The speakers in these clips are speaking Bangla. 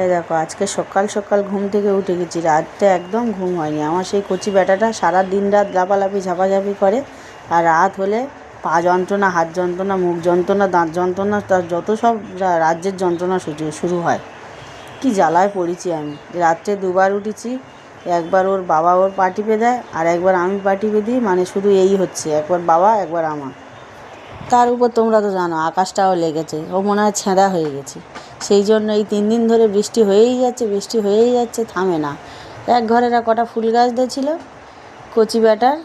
এই দেখো আজকে সকাল সকাল ঘুম থেকে উঠে গেছি, রাতে একদম ঘুম হয়নি আমার। সেই কচি বেটাটা সারা দিন রাত লাফালাফি ঝাপাঝাপি করে, আর রাত হলে পা যন্ত্রণা, হাত যন্ত্রণা, মুখ যন্ত্রণা, দাঁত যন্ত্রণা, তার যত সব রাজ্যের যন্ত্রণা শুরু হয়। কি জ্বালায় পড়েছি আমি। রাত্রে দুবার উঠেছি, একবার ওর বাবা ওর পা টিপে দেয়, আর একবার আমি পা টিপে দিই। মানে শুধু এই হচ্ছে, একবার বাবা একবার আমার। তার উপর তোমরা তো জানো আকাশটাও লেগেছে, ও মনে হয় ছেঁড়া হয়ে গেছে। সেই জন্য এই 3 দিন ধরে বৃষ্টি হয়েই যাচ্ছে, থামে না। এক ঘরের কটা ফুল গাছ দিয়েছিল, কচি বেটার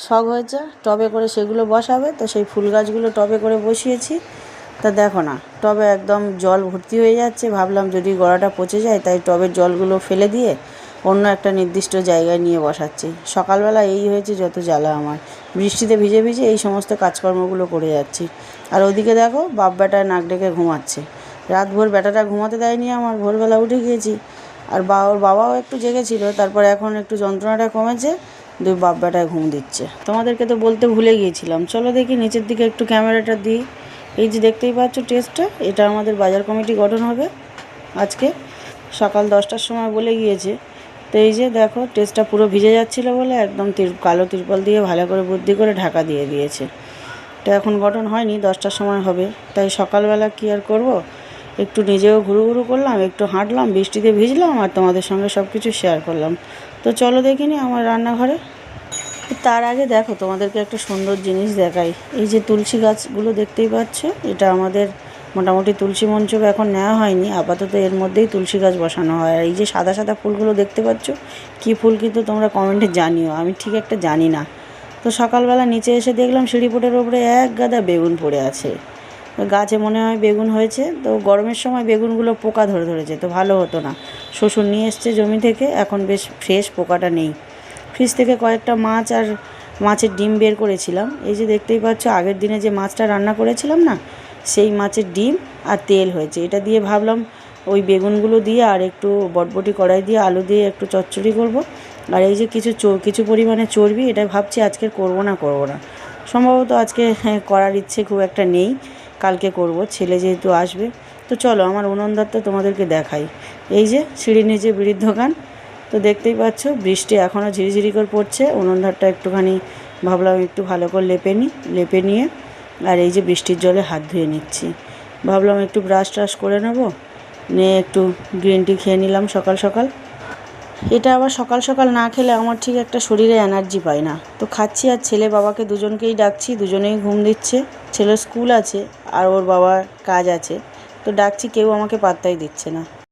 শখ হয়েছে টবে করে সেগুলো বসাবে, তো সেই ফুল গাছগুলো টবে করে বসিয়েছি। তা দেখো না, টবে একদম জল ভর্তি হয়ে যাচ্ছে। ভাবলাম যদি গোড়াটা পচে যায়, তাই টবের জলগুলো ফেলে দিয়ে অন্য একটা নির্দিষ্ট জায়গায় নিয়ে বসাচ্ছি। সকালবেলা এই হয়েছে যত জ্বালা আমার, বৃষ্টিতে ভিজে ভিজে এই সমস্ত কাজকর্মগুলো করে যাচ্ছি। আর ওদিকে দেখো বাপ বেটা নাক ডেকে ঘুমাচ্ছে। রাতভর বেটাটা ঘুমাতে দেয়নি আমার, ভোরবেলা উঠে গিয়েছি। আর ওর বাবাও একটু জেগেছিল, তারপর এখন একটু যন্ত্রণাটা কমেছে, দুই বাপ বেটায় ঘুম দিচ্ছে। তোমাদেরকে তো বলতে ভুলে গিয়েছিলাম, চলো দেখি নিচের দিকে একটু ক্যামেরাটা দিই। এই যে দেখতেই পাচ্ছ টেস্টটা, এটা আমাদের বাজার কমিটি গঠন হবে আজকে সকাল 10টার সময় বলে গিয়েছে। তো এই যে দেখো টেস্টটা পুরো ভিজে যাচ্ছিলো বলে একদম কালো তিরপল দিয়ে ভালো করে বুদ্ধি করে ঢাকা দিয়ে দিয়েছে। তো এখন গঠন হয়নি, 10টার সময় হবে। তাই সকালবেলা কি আর করব, একটু নিজেও ঘুরু করলাম, একটু হাঁটলাম, বৃষ্টিতে ভিজলাম, আর তোমাদের সঙ্গে সব কিছু শেয়ার করলাম। তো চলো দেখিনি আমার রান্নাঘরে। তার আগে দেখো তোমাদেরকে একটা সুন্দর জিনিস দেখাই। এই যে তুলসী গাছগুলো দেখতেই পাচ্ছ, এটা আমাদের মোটামুটি তুলসী মঞ্চ এখন নেওয়া হয়নি, আপাতত এর মধ্যেই তুলসী গাছ বসানো হয়। আর এই যে সাদা সাদা ফুলগুলো দেখতে পাচ্ছ, কী ফুল কিন্তু তোমরা কমেন্টে জানিও, আমি ঠিক একটা জানি না। তো সকালবেলা নিচে এসে দেখলাম সিঁড়িপোটের ওপরে এক গাদা বেগুন পড়ে আছে। গাছে মনে হয় বেগুন হয়েছে, তো গরমের সময় বেগুনগুলো পোকা ধরেছে, তো ভালো হতো না। শ্বশুর নিয়ে এসছে জমি থেকে, এখন বেশ ফ্রেশ, পোকাটা নেই। ফ্রিজ থেকে কয়েকটা মাছ আর মাছের ডিম বের করেছিলাম। এই যে দেখতেই পাচ্ছ আগের দিনে যে মাছটা রান্না করেছিলাম না, সেই মাছের ডিম আর তেল হয়েছে। এটা দিয়ে ভাবলাম ওই বেগুনগুলো দিয়ে আর একটু বটবটি কড়াই দিয়ে আলু দিয়ে একটু চচ্চড়ি করব। আর এই যে কিছু পরিমাণে চর্বি, এটা ভাবছি আজকে করব না সম্ভবত আজকে করার ইচ্ছে খুব একটা নেই, কালকে করব, ছেলে যেহেতু আসবে। তো চলো আমার উনুন ধারটা তোমাদেরকে দেখাই। এই যে সিঁড়ির নিচে বিড়ির দোকান, তো দেখতেই পাচ্ছ বৃষ্টি এখনও ঝিরিঝিরি করে পড়ছে। উনুন ধারটা একটুখানি ভাবলাম একটু ভালো করে লেপে নিয়ে, আর এই যে বৃষ্টির জলে হাত ধুয়ে নিচ্ছি। ভাবলাম একটু ব্রাশ ট্রাশ করে নেব, নিয়ে একটু গ্রিন টি খেয়ে নিলাম সকাল সকাল। এটা আবার সকাল সকাল না খেলে আমার ঠিক একটা শরীরে এনার্জি পায় না। তো খাচ্ছি, আর ছেলে বাবাকে দুজনকেই ডাকছি, দুজনেই ঘুম দিচ্ছে। ছেলের স্কুল আছে আর ওর বাবার কাজ আছে, তো ডাকছি, কেউ আমাকে পাত্তাই দিচ্ছে না।